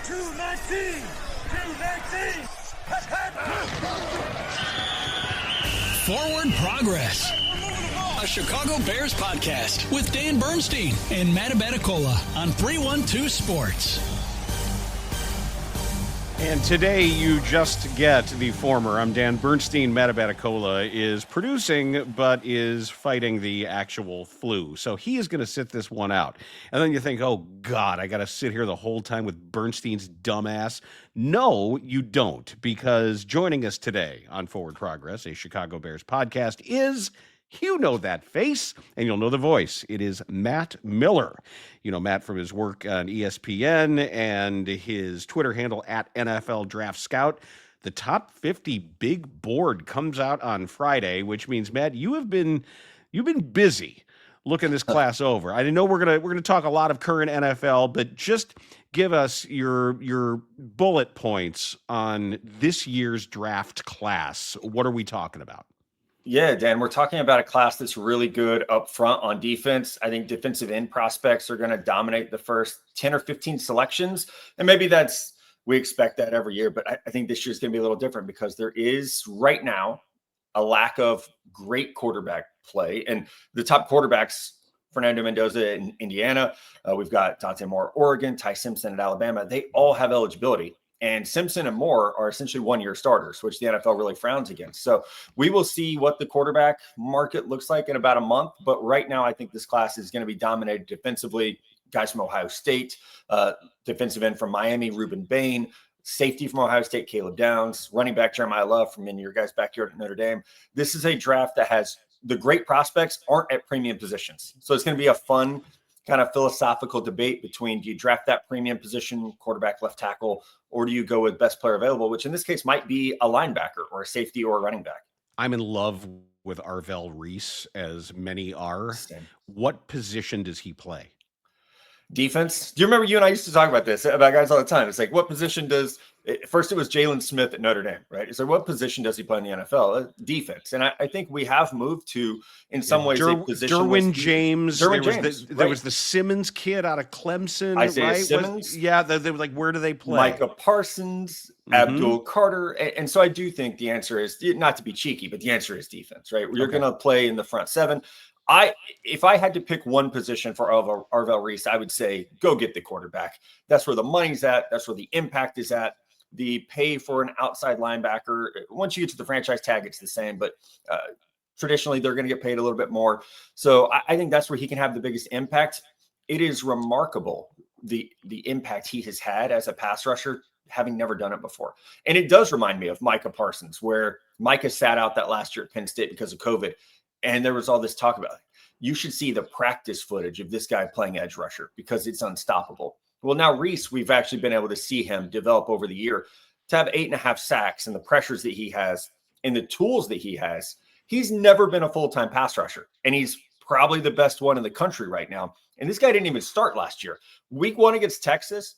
219! 219! Forward Progress, a Chicago Bears podcast with Dan Bernstein and Matt Abaticola on 312 Sports. And today you just get the former. I'm Dan Bernstein. Matt Abaticola is producing, but is fighting the actual flu. So he is going to sit this one out. And then you think, oh, God, I got to sit here the whole time with Bernstein's dumbass. No, you don't, because joining us today on Forward Progress, a Chicago Bears podcast, is... You know that face, and you'll know the voice. It is Matt Miller. You know Matt from his work on ESPN and his Twitter handle at NFL Draft Scout. The Top 50 Big Board comes out on Friday, which means, Matt, you've been busy looking this class over. I know we're gonna talk a lot of current NFL, but just give us your bullet points on this year's draft class. What are we talking about? Yeah, Dan, we're talking about a class that's really good up front on defense. I think defensive end prospects are going to dominate the first 10 or 15 selections. And maybe we expect that every year, but I think this year's going to be a little different because there is right now a lack of great quarterback play. And the top quarterbacks, Fernando Mendoza in Indiana, we've got Dante Moore, Oregon, Ty Simpson at Alabama. They all have eligibility. And Simpson and Moore are essentially one-year starters, which the NFL really frowns against. So we will see what the quarterback market looks like in about a month. But right now, I think this class is going to be dominated defensively. Guys from Ohio State, defensive end from Miami, Reuben Bain, safety from Ohio State, Caleb Downs, running back Jeremiah Love from your guys' backyard at Notre Dame. This is a draft that has the great prospects aren't at premium positions. So it's going to be a fun kind of philosophical debate between, do you draft that premium position, quarterback, left tackle, or do you go with best player available, which in this case might be a linebacker or a safety or a running back? I'm in love with Arvell Reese, as many are. Same. What position does he play? Defense. Do you remember you and I used to talk about this about guys all the time? It's like, what position first it was Jalen Smith at Notre Dame, right? It's like, what position does he play in the NFL? Defense. And I think we have moved to, in some ways, a position. Derwin James. There was the Simmons kid out of Clemson. Isaiah right? Simmons. They were like, where do they play? Micah Parsons, Abdul Carter. And so I do think the answer is, not to be cheeky, but the answer is defense, right? You're going to play in the front seven. If I had to pick one position for Arvell Reese, I would say go get the quarterback. That's where the money's at. That's where the impact is at. The pay for an outside linebacker, once you get to the franchise tag, it's the same, but traditionally they're going to get paid a little bit more. So I think that's where he can have the biggest impact. It is remarkable the impact he has had as a pass rusher, having never done it before. And it does remind me of Micah Parsons, where Micah sat out that last year at Penn State because of COVID. And there was all this talk about it. You should see the practice footage of this guy playing edge rusher because it's unstoppable. Well, now Reese, we've actually been able to see him develop over the year to have 8.5 sacks, and the pressures that he has and the tools that he has. He's never been a full-time pass rusher, and he's probably the best one in the country right now. And this guy didn't even start last year. Week 1 against Texas,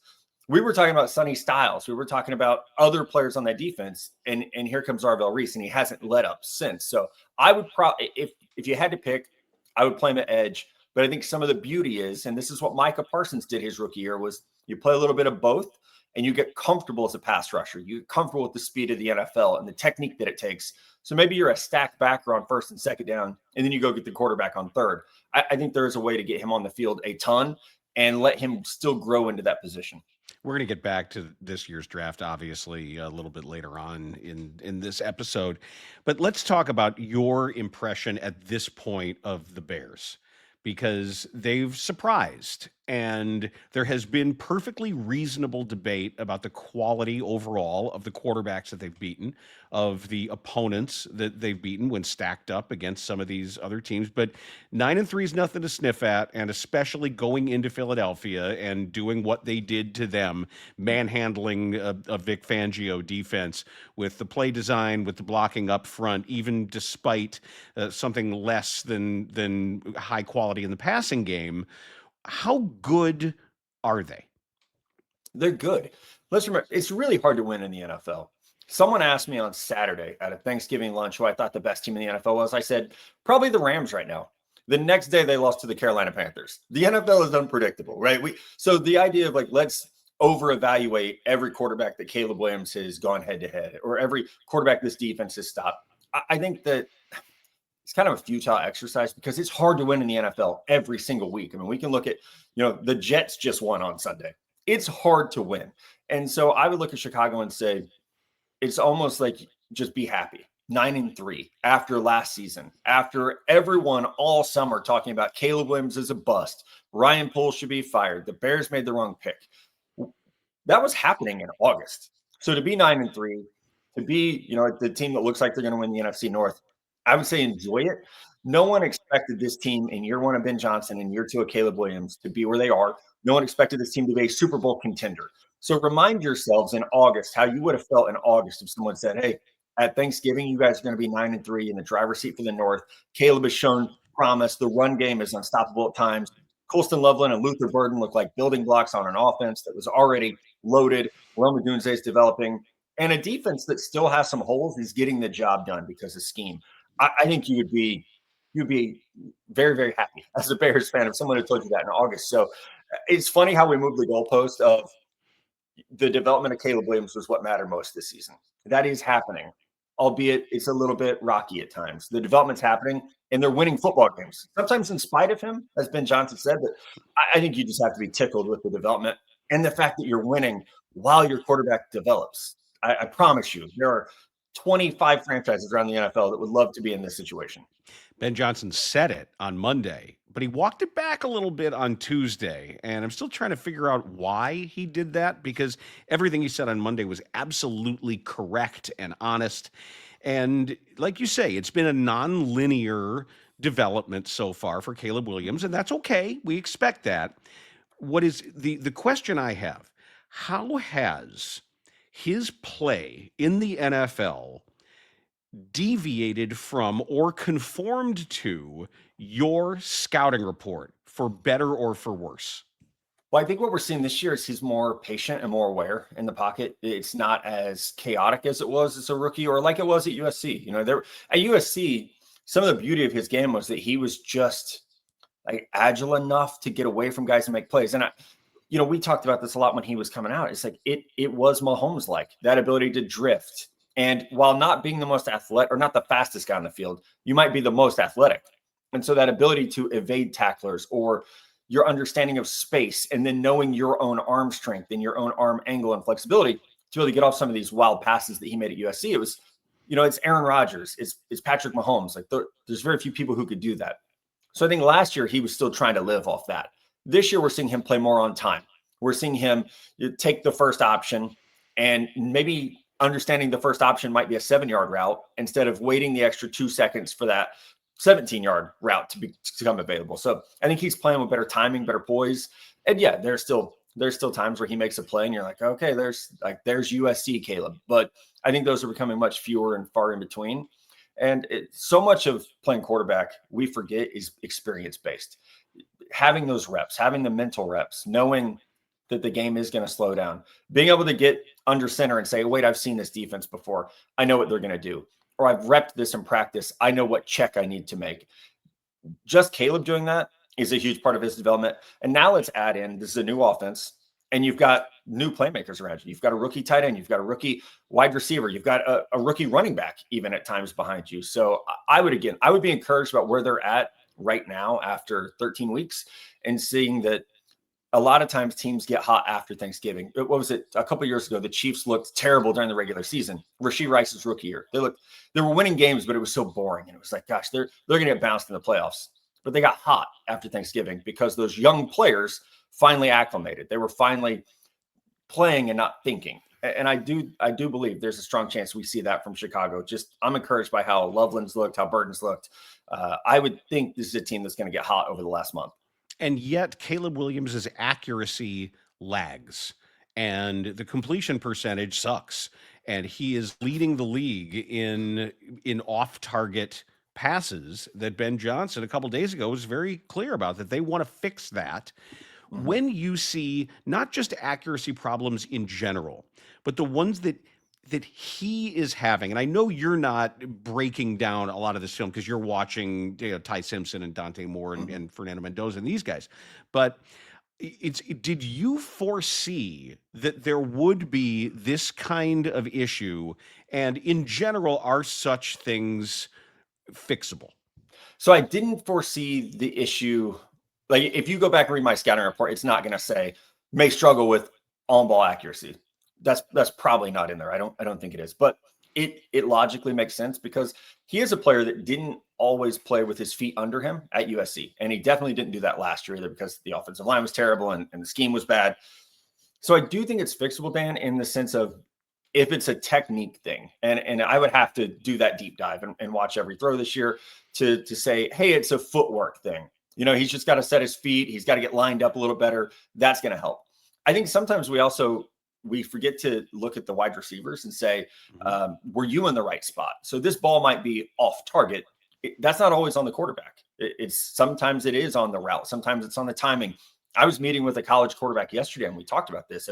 we were talking about Sonny Styles. We were talking about other players on that defense, and here comes Arvell Reese, and he hasn't let up since. So I would probably, if you had to pick, I would play him at edge. But I think some of the beauty is, and this is what Micah Parsons did his rookie year, was you play a little bit of both, and you get comfortable as a pass rusher. You get comfortable with the speed of the NFL and the technique that it takes. So maybe you're a stacked backer on first and second down, and then you go get the quarterback on third. I think there is a way to get him on the field a ton and let him still grow into that position. We're going to get back to this year's draft, obviously, a little bit later on in this episode. But let's talk about your impression at this point of the Bears, because they've surprised. And there has been perfectly reasonable debate about the quality overall of the quarterbacks that they've beaten, of the opponents that they've beaten when stacked up against some of these other teams. But 9-3 is nothing to sniff at, and especially going into Philadelphia and doing what they did to them, manhandling a Vic Fangio defense with the play design, with the blocking up front, even despite something less than high quality in the passing game. How good are they? They're good. Let's remember, it's really hard to win in the NFL. Someone asked me on Saturday at a Thanksgiving lunch who I thought the best team in the NFL was. I said, probably the Rams right now. The next day they lost to the Carolina Panthers. The NFL is unpredictable, right? So the idea of like, let's over evaluate every quarterback that Caleb Williams has gone head to head or every quarterback this defense has stopped. I think that it's kind of a futile exercise because it's hard to win in the NFL every single week. I mean, we can look at, the Jets just won on Sunday. It's hard to win. And so I would look at Chicago and say, it's almost like just be happy. 9-3 after last season, after everyone all summer talking about Caleb Williams is a bust, Ryan Poles should be fired, the Bears made the wrong pick. That was happening in August. So to be 9-3, to be, the team that looks like they're going to win the NFC North, I would say enjoy it. No one expected this team in year one of Ben Johnson and year two of Caleb Williams to be where they are. No one expected this team to be a Super Bowl contender. So remind yourselves in August how you would have felt in August if someone said, hey, at Thanksgiving, you guys are going to be 9-3 in the driver's seat for the North. Caleb has shown promise. The run game is unstoppable at times. Colston Loveland and Luther Burden look like building blocks on an offense that was already loaded. Rome Odunze is developing. And a defense that still has some holes is getting the job done because of scheme. I think you'd be very, very happy as a Bears fan if someone had told you that in August. So it's funny how we moved the goalpost of the development of Caleb Williams was what mattered most this season. That is happening, albeit it's a little bit rocky at times. The development's happening, and they're winning football games, sometimes in spite of him, as Ben Johnson said. But I think you just have to be tickled with the development and the fact that you're winning while your quarterback develops. I promise you, there are 25 franchises around the NFL that would love to be in this situation. Ben Johnson said it on Monday, but he walked it back a little bit on Tuesday. And I'm still trying to figure out why he did that, because everything he said on Monday was absolutely correct and honest. And like you say, it's been a non-linear development so far for Caleb Williams, and that's okay. We expect that. What is the question I have? How has his play in the NFL deviated from or conformed to your scouting report, for better or for worse? Well, I think what we're seeing this year is he's more patient and more aware in the pocket. It's not as chaotic as it was as a rookie or like it was at USC. At USC, some of the beauty of his game was that he was just like agile enough to get away from guys and make plays. And we talked about this a lot when he was coming out. It's like it was Mahomes-like, that ability to drift. And while not being the most athletic or not the fastest guy on the field, you might be the most athletic. And so that ability to evade tacklers or your understanding of space and then knowing your own arm strength and your own arm angle and flexibility to really get off some of these wild passes that he made at USC. It was, it's Aaron Rodgers, it's Patrick Mahomes. Like there's very few people who could do that. So I think last year he was still trying to live off that. This year we're seeing him play more on time. We're seeing him take the first option and maybe understanding the first option might be a 7-yard route instead of waiting the extra 2 seconds for that 17-yard route to become available. So I think he's playing with better timing, better poise. And yeah, there's still times where he makes a play and you're like, okay, there's USC Caleb. But I think those are becoming much fewer and far in between. And so much of playing quarterback, we forget, is experience-based. Having those reps, having the mental reps, knowing that the game is going to slow down, being able to get under center and say, wait, I've seen this defense before. I know what they're going to do. Or I've repped this in practice. I know what check I need to make. Just Caleb doing that is a huge part of his development. And now let's add in, this is a new offense, and you've got new playmakers around you. You've got a rookie tight end. You've got a rookie wide receiver. You've got a rookie running back even at times behind you. So I would be encouraged about where they're at right now after 13 weeks and seeing that a lot of times teams get hot after Thanksgiving. What was it? A couple of years ago, the Chiefs looked terrible during the regular season. Rashee Rice's rookie year. They were winning games, but it was so boring. And it was like, gosh, they're going to get bounced in the playoffs. But they got hot after Thanksgiving because those young players finally acclimated. They were finally playing and not thinking. And I do believe there's a strong chance we see that from Chicago. I'm encouraged by how Loveland's looked, how Burton's looked. I would think this is a team that's going to get hot over the last month. And yet Caleb Williams' accuracy lags and the completion percentage sucks. And he is leading the league in off-target passes that Ben Johnson a couple days ago was very clear about, that they want to fix that. Mm-hmm. When you see not just accuracy problems in general, but the ones that he is having, and I know you're not breaking down a lot of this film because you're watching Ty Simpson and Dante Moore and Fernando Mendoza and these guys, but Did you foresee that there would be this kind of issue? And in general, are such things fixable? So I didn't foresee the issue. Like if you go back and read my scouting report, it's not going to say may struggle with on ball accuracy. That's probably not in there. I don't think it is, but it logically makes sense because he is a player that didn't always play with his feet under him at USC, and he definitely didn't do that last year either because the offensive line was terrible and the scheme was bad. So I do think it's fixable, Dan, in the sense of if it's a technique thing, and I would have to do that deep dive and watch every throw this year to say, hey, it's a footwork thing. He's just got to set his feet. He's got to get lined up a little better. That's going to help. I think sometimes we forget to look at the wide receivers and say, were you in the right spot? So this ball might be off target. That's not always on the quarterback. Sometimes it is on the route. Sometimes it's on the timing. I was meeting with a college quarterback yesterday, and we talked about this.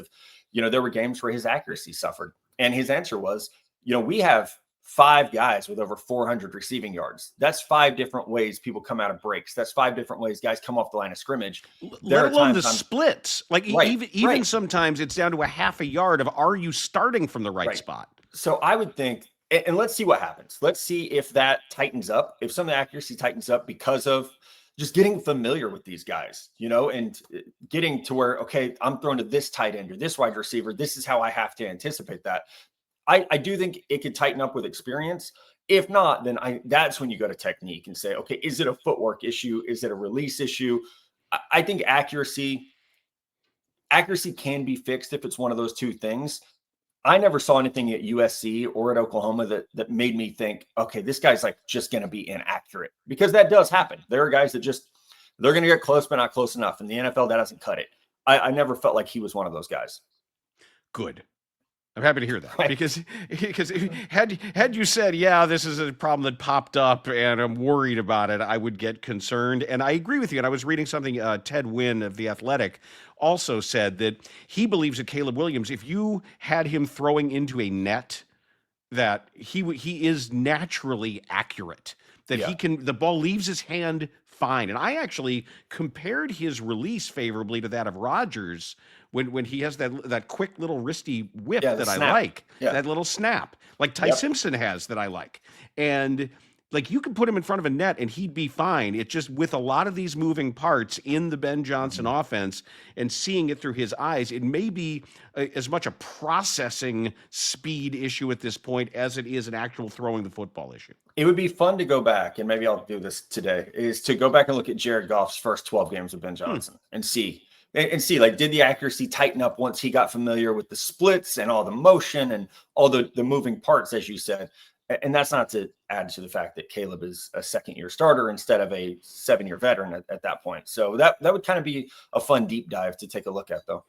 There were games where his accuracy suffered. And his answer was, we have 5 guys with over 400 receiving yards. That's 5 different ways people come out of breaks. That's 5 different ways guys come off the line of scrimmage. Let alone the splits. Like even sometimes it's down to a half a yard of, are you starting from the right spot? So I would think, and let's see what happens. Let's see if that tightens up, if some of the accuracy tightens up because of just getting familiar with these guys, and getting to where, okay, I'm throwing to this tight end or this wide receiver. This is how I have to anticipate that. I do think it could tighten up with experience. If not, then that's when you go to technique and say, okay, is it a footwork issue? Is it a release issue? I think accuracy can be fixed if it's one of those two things. I never saw anything at USC or at Oklahoma that made me think, okay, this guy's like just going to be inaccurate, because that does happen. There are guys that they're going to get close, but not close enough. In the NFL, that doesn't cut it. I never felt like he was one of those guys. Good. I'm happy to hear that, because had you said, yeah, this is a problem that popped up and I'm worried about it, I would get concerned. And I agree with you. And I was reading something, Ted Wynn of The Athletic also said that he believes that Caleb Williams, if you had him throwing into a net, that he is naturally accurate, that the ball leaves his hand fine. And I actually compared his release favorably to that of Rodgers when he has that quick little wristy whip that I like, that little snap, like Ty Simpson has that I like. And like you could put him in front of a net and he'd be fine. It just, with a lot of these moving parts in the Ben Johnson offense and seeing it through his eyes, it may be as much a processing speed issue at this point as it is an actual throwing the football issue. It would be fun to go back, and maybe I'll do this today, is to go back and look at Jared Goff's first 12 games with Ben Johnson and see, like, did the accuracy tighten up once he got familiar with the splits and all the motion and all the moving parts, as you said. And that's not to add to the fact that Caleb is a second-year starter instead of a 7-year veteran at that point. So that would kind of be a fun deep dive to take a look at, though.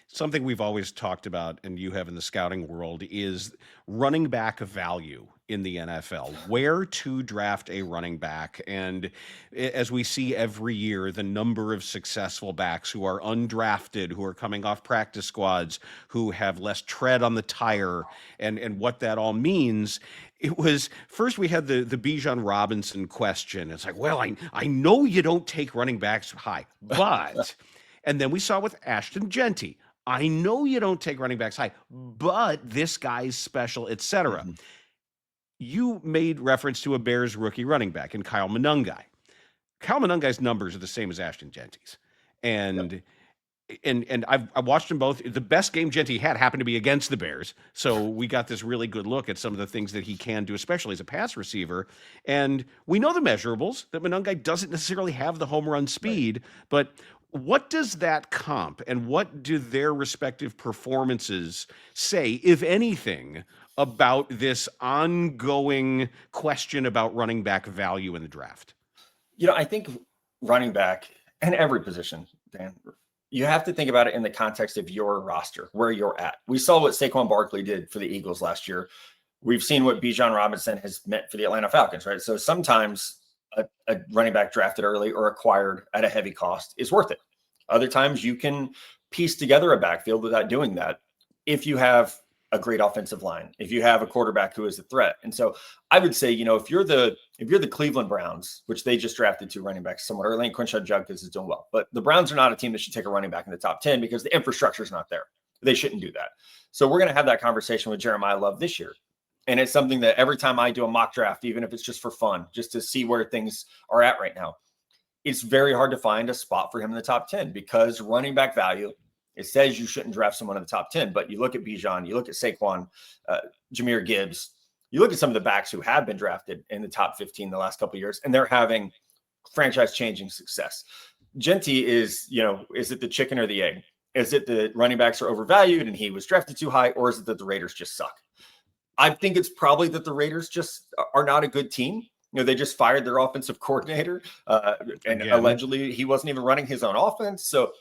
Something we've always talked about, and you have in the scouting world, is running back value in the NFL, where to draft a running back. And as we see every year, the number of successful backs who are undrafted, who are coming off practice squads, who have less tread on the tire, and what that all means. It was, first we had the Bijan Robinson question. It's like, well, I know you don't take running backs high, but... And then we saw with Ashton Genty, I know you don't take running backs high, but this guy's special, etc. You made reference to a Bears rookie running back in Kyle Monungai. Kyle Monungai's numbers are the same as Ashton Genty's. And I watched them both. The best game Genty had happened to be against the Bears. So we got this really good look at some of the things that he can do, especially as a pass receiver. And we know the measurables, that Monungai doesn't necessarily have the home run speed, but what does that comp and what do their respective performances say, if anything, about this ongoing question about running back value in the draft? I think running back, and every position, Dan, you have to think about it in the context of your roster, where you're at. We saw what Saquon Barkley did for the Eagles last year. We've seen what Bijan Robinson has meant for the Atlanta Falcons, right? So sometimes a running back drafted early or acquired at a heavy cost is worth it. Other times you can piece together a backfield without doing that. If you have a great offensive line, if you have a quarterback who is a threat. And so I would say, if you're the Cleveland Browns, which they just drafted 2 running backs somewhat early, and Quinshon Judkins is doing well, but the Browns are not a team that should take a running back in the top 10 because the infrastructure is not there. They shouldn't do that. So we're going to have that conversation with Jeremiah Love this year. And it's something that every time I do a mock draft, even if it's just for fun, just to see where things are at right now, it's very hard to find a spot for him in the top 10 because running back value, it says you shouldn't draft someone in the top 10, but you look at Bijan, you look at Saquon, Jahmyr Gibbs, you look at some of the backs who have been drafted in the top 15 the last couple of years, and they're having franchise-changing success. Genty is it the chicken or the egg? Is it the running backs are overvalued and he was drafted too high, or is it that the Raiders just suck? I think it's probably that the Raiders just are not a good team. They just fired their offensive coordinator, and allegedly he wasn't even running his own offense. So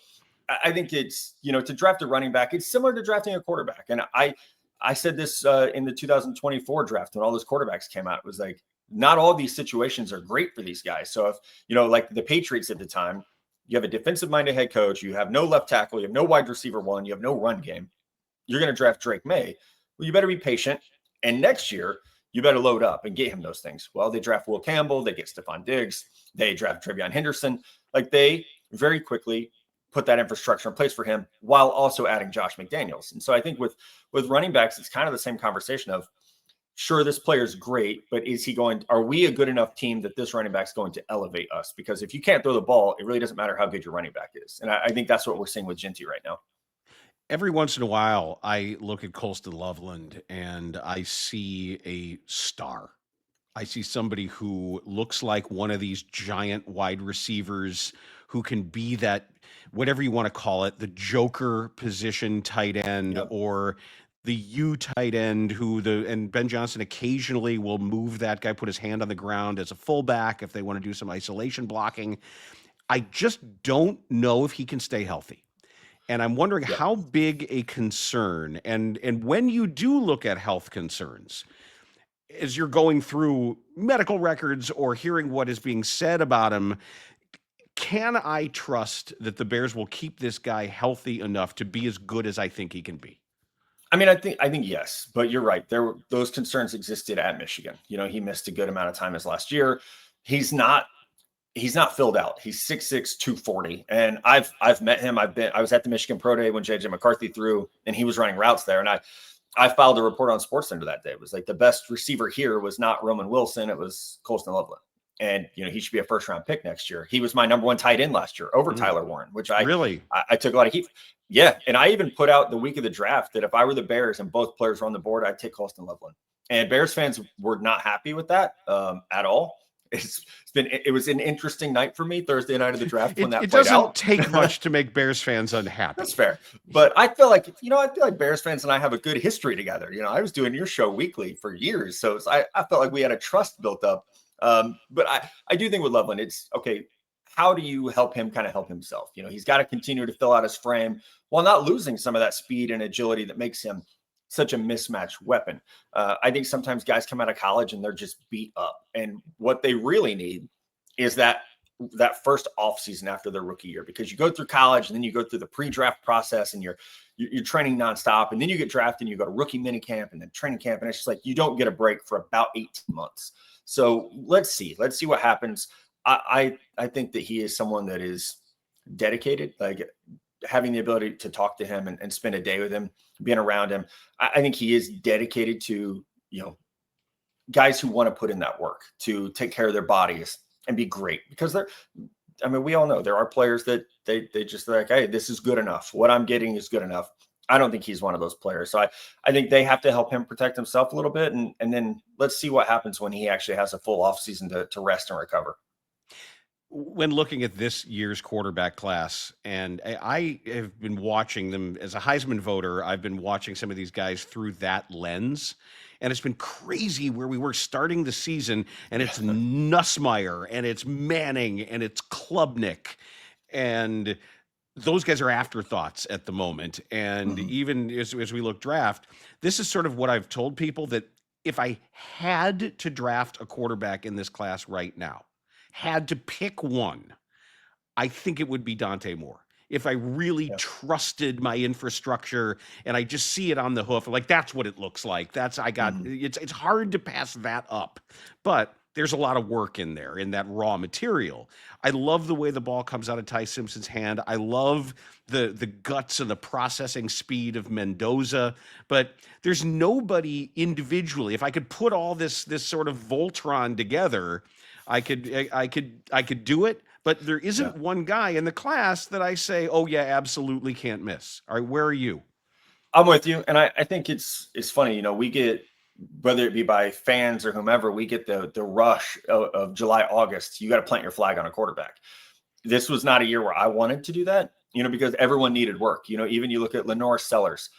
I think it's, to draft a running back, it's similar to drafting a quarterback. And I said this in the 2024 draft when all those quarterbacks came out. It was like, not all these situations are great for these guys. So if, like the Patriots at the time, you have a defensive-minded head coach, you have no left tackle, you have no wide receiver one, you have no run game. You're going to draft Drake May. Well, you better be patient. And next year, you better load up and get him those things. Well, they draft Will Campbell, they get Stephon Diggs, they draft Trevion Henderson. Like, they very quickly put that infrastructure in place for him while also adding Josh McDaniels. And so I think with running backs, it's kind of the same conversation of, sure, this player's great, but are we a good enough team that this running back's going to elevate us? Because if you can't throw the ball, it really doesn't matter how good your running back is. And I think that's what we're seeing with Genty right now. Every once in a while, I look at Colston Loveland and I see a star. I see somebody who looks like one of these giant wide receivers who can be that, whatever you want to call it, the joker position tight end, yep, or the U tight end and Ben Johnson occasionally will move that guy, put his hand on the ground as a fullback if they want to do some isolation blocking. I just don't know if he can stay healthy. And I'm wondering how big a concern, and when you do look at health concerns, as you're going through medical records or hearing what is being said about him, can I trust that the Bears will keep this guy healthy enough to be as good as I think he can be? I mean, I think yes, but you're right. Those concerns existed at Michigan. He missed a good amount of time his last year. He's not filled out. He's 6'6", 240. And I've met him. I was at the Michigan Pro Day when JJ McCarthy threw, and he was running routes there. And I filed a report on SportsCenter that day. It was like the best receiver here was not Roman Wilson. It was Colston Loveland. And, he should be a first-round pick next year. He was my number 1 tight end last year over Tyler Warren, which I took a lot of heat. Yeah, and I even put out the week of the draft that if I were the Bears and both players were on the board, I'd take Colston Loveland. And Bears fans were not happy with that at all. It was an interesting night for me Thursday night of the draft when that played out. It doesn't take much to make Bears fans unhappy. That's fair. But I feel like, Bears fans and I have a good history together. I was doing your show weekly for years. So I felt like we had a trust built up. But I do think with Loveland, it's okay. How do you help him kind of help himself? He's got to continue to fill out his frame while not losing some of that speed and agility that makes him such a mismatched weapon. I think sometimes guys come out of college and they're just beat up. And what they really need is that first offseason after their rookie year, because you go through college and then you go through the pre-draft process and you're training nonstop. And then you get drafted and you go to rookie mini camp and then training camp. And it's just like, you don't get a break for about 18 months. So let's see what happens. I think that he is someone that is dedicated, like having the ability to talk to him and spend a day with him, being around him. I think he is dedicated to, guys who want to put in that work to take care of their bodies and be great, because we all know there are players that they just like, hey, this is good enough. What I'm getting is good enough. I don't think he's one of those players. So I think they have to help him protect himself a little bit. And then let's see what happens when he actually has a full offseason to rest and recover. When looking at this year's quarterback class, and I have been watching them as a Heisman voter, I've been watching some of these guys through that lens. And it's been crazy where we were starting the season and it's Nussmeier and it's Manning and it's Klubnik. And those guys are afterthoughts at the moment. And even as we look draft, this is sort of what I've told people, that if I had to draft a quarterback in this class right now, had to pick one, I think it would be Dante Moore. if I really trusted my infrastructure and I just see it on the hoof, like that's what it looks like. It's hard to pass that up, but there's a lot of work in there in that raw material. I love the way the ball comes out of Ty Simpson's hand. I love the guts and the processing speed of Mendoza, but there's nobody individually. If I could put all this sort of Voltron together, I could do it. But there isn't one guy in the class that I say, oh yeah, absolutely can't miss. All right, where are you? I'm with you, and I think it's funny. You know, we get, whether it be by fans or whomever, we get the rush of July, August. You got to plant your flag on a quarterback. This was not a year where I wanted to do that, you know, because everyone needed work. You know, even you look at Lenore Sellers.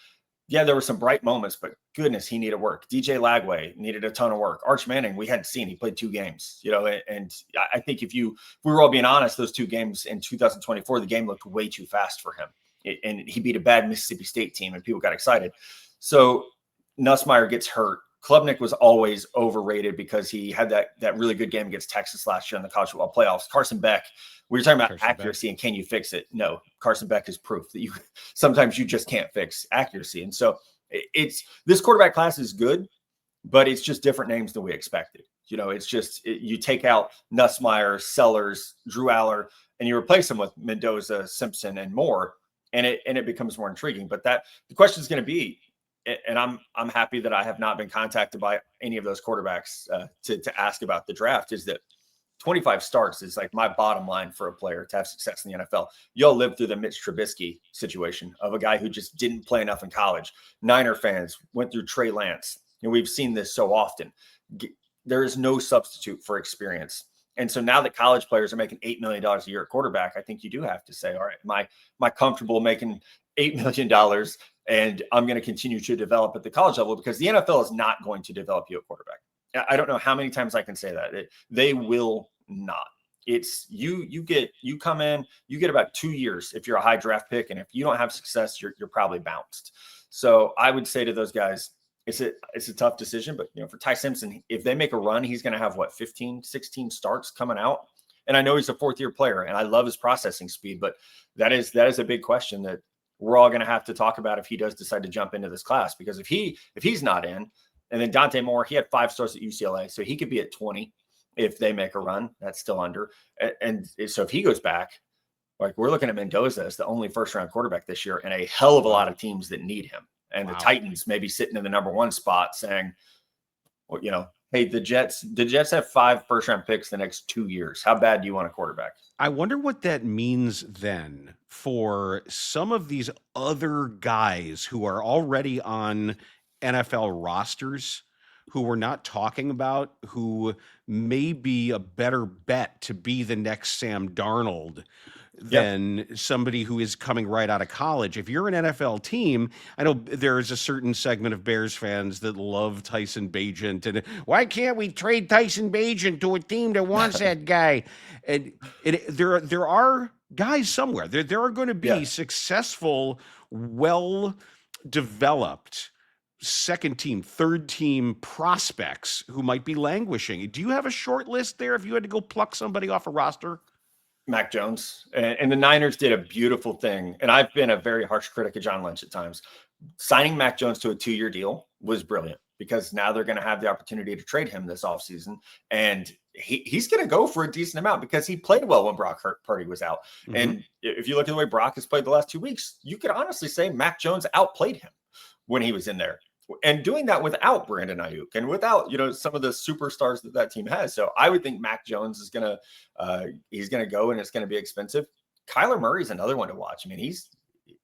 Yeah, there were some bright moments, but goodness, he needed work. DJ Lagway needed a ton of work. Arch Manning, we hadn't seen. He played 2 games, you know, and I think if we were all being honest, those 2 games in 2024, the game looked way too fast for him. And he beat a bad Mississippi State team, and people got excited. So Nussmeier gets hurt. Klubnik was always overrated because he had that really good game against Texas last year in the college football playoffs. Carson Beck, we were talking about accuracy and can you fix it? No, Carson Beck is proof that sometimes you just can't fix accuracy. And so this quarterback class is good, but it's just different names than we expected. You know, it's just you take out Nussmeier, Sellers, Drew Aller, and you replace them with Mendoza, Simpson, and more, and it becomes more intriguing. But the question is going to be, and I'm happy that I have not been contacted by any of those quarterbacks to ask about the draft, is that 25 starts is like my bottom line for a player to have success in the NFL. You'll live through the Mitch Trubisky situation of a guy who just didn't play enough in college. Niner fans went through Trey Lance, and we've seen this so often. There is no substitute for experience. And so now that college players are making $8 million a year at quarterback, I think you do have to say, all right, am I comfortable making $8 million and I'm going to continue to develop at the college level, because the NFL is not going to develop you at quarterback. I don't know how many times I can say that. They will not. It's you come in, you get about 2 years if you're a high draft pick. And if you don't have success, you're probably bounced. So I would say to those guys, it's a tough decision, but you know, for Ty Simpson, if they make a run, he's going to have 15, 16 starts coming out. And I know he's a 4th-year player and I love his processing speed, but that is a big question that we're all going to have to talk about if he does decide to jump into this class, because if he's not in, and then Dante Moore, he had 5 starts at UCLA, so he could be at 20 if they make a run. That's still under. And so if he goes back, like we're looking at Mendoza as the only first-round quarterback this year, and a hell of a lot of teams that need him. And the Titans may be sitting in the number 1 spot saying, well, you know, hey, the Jets have 5 first-round picks the next 2 years. How bad do you want a quarterback? I wonder what that means then for some of these other guys who are already on NFL rosters, who we're not talking about, who may be a better bet to be the next Sam Darnold than somebody who is coming right out of college. If you're an NFL team, I know there is a certain segment of Bears fans that love Tyson Bagent, and why can't we trade Tyson Bagent to a team that wants that guy? And there are guys somewhere. There are going to be successful, well-developed second team, third team prospects who might be languishing. Do you have a short list there if you had to go pluck somebody off a roster? Mac Jones. And the Niners did a beautiful thing. And I've been a very harsh critic of John Lynch at times. Signing Mac Jones to a 2-year deal was brilliant, because now they're going to have the opportunity to trade him this offseason. And he's going to go for a decent amount because he played well when Brock Purdy was out. Mm-hmm. And if you look at the way Brock has played the last 2 weeks, you could honestly say Mac Jones outplayed him when he was in there. And doing that without Brandon Ayuk and without, you know, some of the superstars that team has. So I would think Mac Jones is going to go, and it's going to be expensive. Kyler Murray's another one to watch. I mean, he's,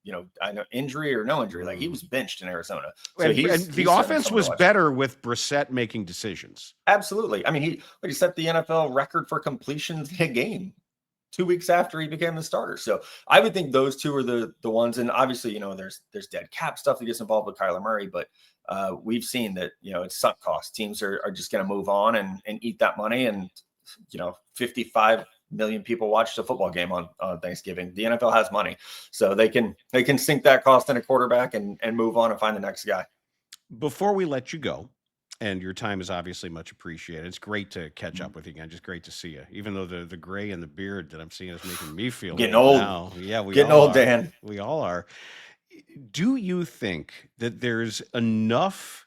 you know, I know injury or no injury, like he was benched in Arizona. So and the offense was better with Brissett making decisions. Absolutely. I mean, he set the NFL record for completions in a game 2 weeks after he became the starter. So I would think those two are the ones. And obviously, you know, there's dead cap stuff that gets involved with Kyler Murray, but we've seen that, you know, it's sunk cost. Teams are just going to move on and eat that money. And, you know, 55 million people watched a football game on Thanksgiving. The NFL has money, so they can sink that cost in a quarterback and move on and find the next guy. Before we let you go, And your time is obviously much appreciated. It's great to catch up with you again. Just great to see you. Even though the gray and the beard that I'm seeing is making me feel Getting old old, now. Yeah, we getting all old, are. Dan. We all are. Do you think that there's enough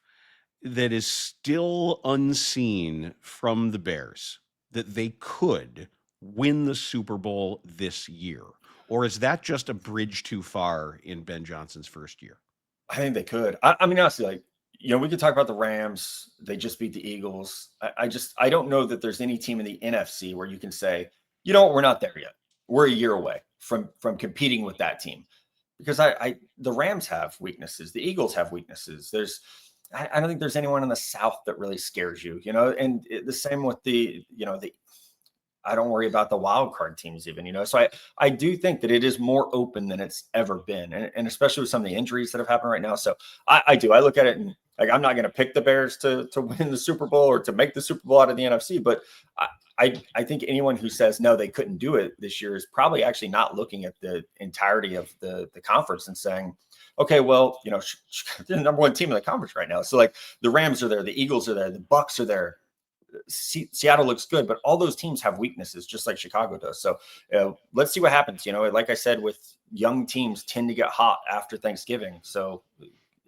that is still unseen from the Bears that they could win the Super Bowl this year? Or is that just a bridge too far in Ben Johnson's first year? I think they could. I mean, honestly, like, we could talk about the Rams. They just beat the Eagles. I don't know that there's any team in the NFC where you can say, you know what, we're not there yet. We're a year away from competing with that team, because the Rams have weaknesses. The Eagles have weaknesses. I don't think there's anyone in the South that really scares you, and the same with I don't worry about the wild card teams even. So I do think that it is more open than it's ever been. And especially with some of the injuries that have happened right now. So I look at it and, like, I'm not going to pick the Bears to win the Super Bowl or to make the Super Bowl out of the NFC, but I think anyone who says, no, they couldn't do it this year is probably actually not looking at the entirety of the conference and saying, okay, well, they're the number one team in the conference right now. So, like, the Rams are there, the Eagles are there, the Bucks are there. Seattle looks good, but all those teams have weaknesses, just like Chicago does. So let's see what happens. Like I said, with young teams tend to get hot after Thanksgiving. So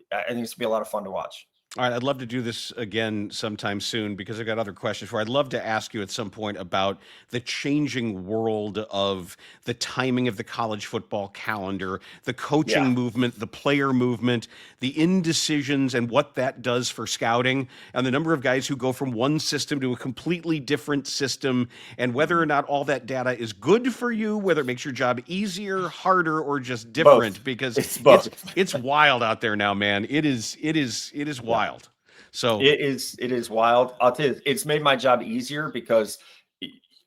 I think it's gonna be a lot of fun to watch. All right, I'd love to do this again sometime soon because I've got other questions for. I'd love to ask you at some point about the changing world of the timing of the college football calendar, the coaching movement, the player movement, the indecisions, and what that does for scouting, and the number of guys who go from one system to a completely different system, and whether or not all that data is good for you, whether it makes your job easier, harder, or just different. Both. Because Both. it's wild out there now, man. It is wild. So it is wild. I'll tell you, it's made my job easier because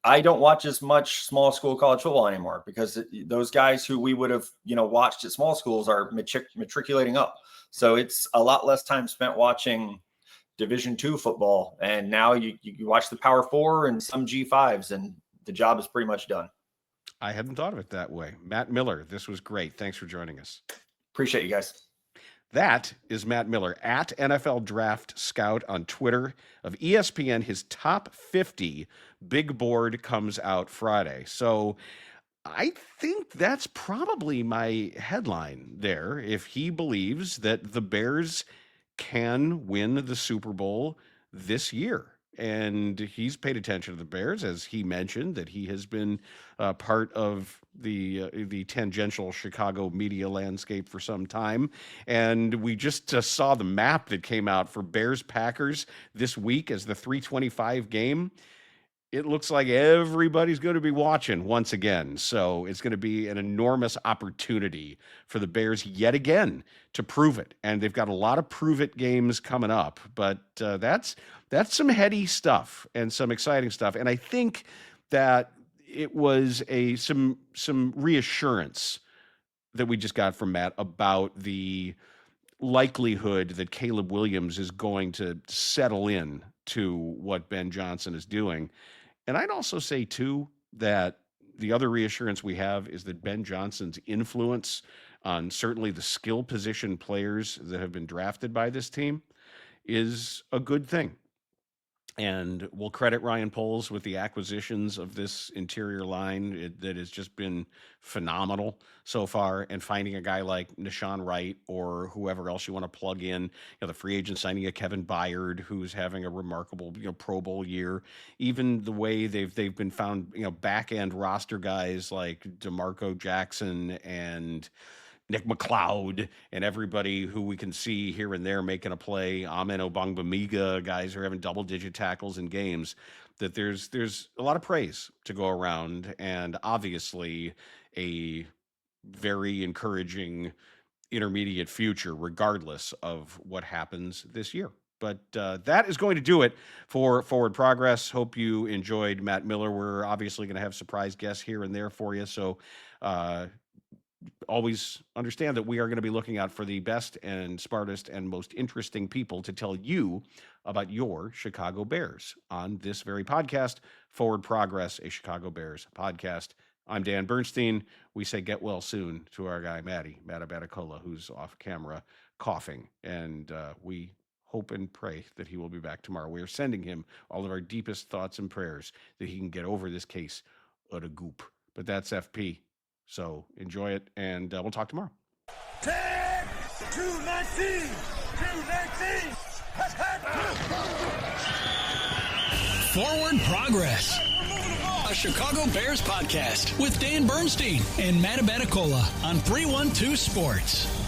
I don't watch as much small school college football anymore, because those guys who we would have, watched at small schools are matriculating up. So it's a lot less time spent watching Division II football. And now you watch the Power Four and some G5s, and the job is pretty much done. I hadn't thought of it that way. Matt Miller, this was great. Thanks for joining us. Appreciate you guys. That is Matt Miller at NFL Draft Scout on Twitter of ESPN. His top 50 big board comes out Friday. So I think that's probably my headline there. If he believes that the Bears can win the Super Bowl this year. And he's paid attention to the Bears, as he mentioned, that he has been part of the tangential Chicago media landscape for some time. And we just saw the map that came out for Bears-Packers this week as the 3:25 game. It looks like everybody's going to be watching once again. So it's going to be an enormous opportunity for the Bears yet again to prove it. And they've got a lot of prove it games coming up, but that's some heady stuff and some exciting stuff. And I think that it was some reassurance that we just got from Matt about the likelihood that Caleb Williams is going to settle in to what Ben Johnson is doing. And I'd also say, too, that the other reassurance we have is that Ben Johnson's influence on certainly the skill position players that have been drafted by this team is a good thing. And we'll credit Ryan Poles with the acquisitions of this interior line that has just been phenomenal so far. And finding a guy like Nashawn Wright or whoever else you want to plug in, the free agent signing of Kevin Byard, who's having a remarkable, Pro Bowl year. Even the way they've been found, back end roster guys like DeMarco Jackson and Nick McLeod and everybody who we can see here and there making a play, Amen Obangbamiga, guys who are having double-digit tackles in games, that there's a lot of praise to go around, and obviously a very encouraging intermediate future, regardless of what happens this year. But that is going to do it for Forward Progress. Hope you enjoyed Matt Miller. We're obviously going to have surprise guests here and there for you, so always understand that we are going to be looking out for the best and smartest and most interesting people to tell you about your Chicago Bears on this very podcast, Forward Progress, a Chicago Bears podcast. I'm Dan Bernstein. We say get well soon to our guy, Matt Abatacola, who's off camera coughing. And we hope hope and pray that he will be back tomorrow. We are sending him all of our deepest thoughts and prayers that he can get over this case of the goop. But that's FP. So enjoy it, and we'll talk tomorrow. 10, 219, 219. Forward Progress, a Chicago Bears podcast with Dan Bernstein and Matt Abaticola on 312 Sports.